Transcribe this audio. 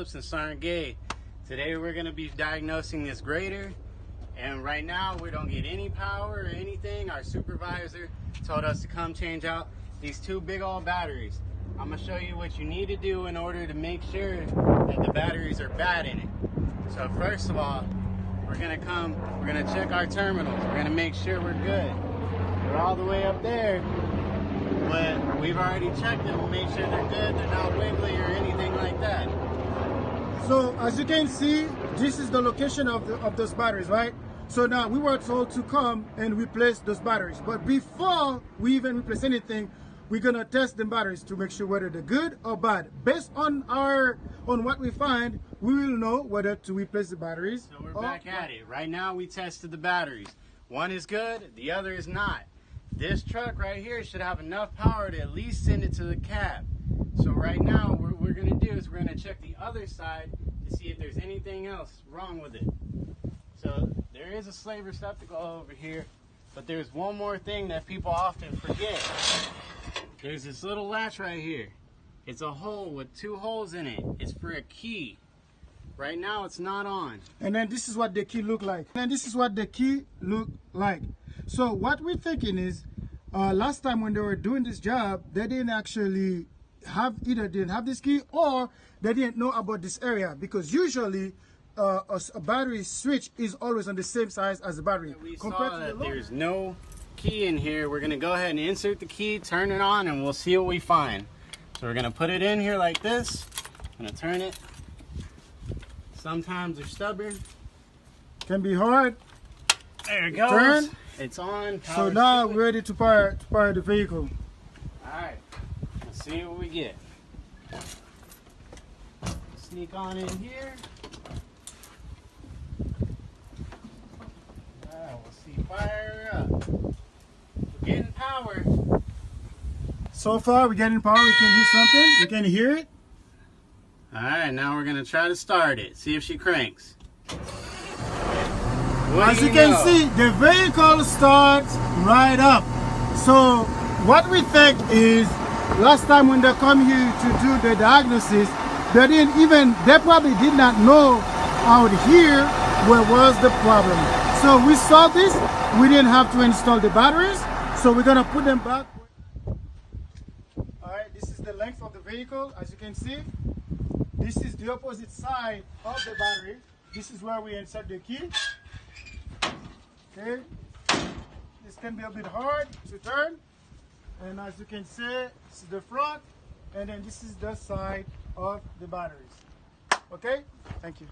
Phillips and Sergeant Gay. Today we're going to be diagnosing this grader, and right now we don't get any power or anything. Our supervisor told us to come change out these two big old batteries. I'm going to show you what you need to do in order to make sure that the batteries are bad in it. So first of all, we're going to check our terminals. We're going to make sure we're good. They're all the way up there, but we've already checked them to make sure they're good, they're not wiggly or anything like that. So as you can see, this is the location of those batteries, right? So now we were told to come and replace those batteries. But before we even replace anything, we're gonna test the batteries to make sure whether they're good or bad. Based on what we find, we will know whether to replace the batteries. So we're back at it. Right now we tested the batteries. One is good, the other is not. This truck right here should have enough power to at least send it to the cab. So right now what we're gonna do is we're gonna check the other side to see if there's anything else wrong with it. So there is a slave receptacle over here, but there's one more thing that people often forget. There's this little latch right here. It's a hole with two holes in it. It's for a key. Right now it's not on. And then this is what the key look like. So what we're thinking is, last time when they were doing this job, they didn't actually didn't have this key, or they didn't know about this area, because usually a battery switch is always on the same size as the battery. We saw that there's no key in here. We're gonna go ahead and insert the key, turn it on, and we'll see what we find. So we're gonna put it in here like this. I'm gonna turn it. Sometimes they're stubborn. Can be hard. There it goes. Turn. It's on. So now we're ready to power the vehicle. Alright, let's see what we get. Sneak on in here. We'll see, fire up. We're getting power. So far we're getting power. We can hear something. You can hear it. Alright, now we're going to try to start it. See if she cranks. As you can see, the vehicle starts right up. So what we think is, last time when they come here to do the diagnosis, they probably did not know out here where was the problem. So we saw this, we didn't have to install the batteries, so we're gonna put them back. Alright, this is the length of the vehicle. As you can see, this is the opposite side of the battery. This is where we insert the key. Okay, this can be a bit hard to turn, and as you can see, this is the front, and then this is the side of the batteries. Okay, thank you.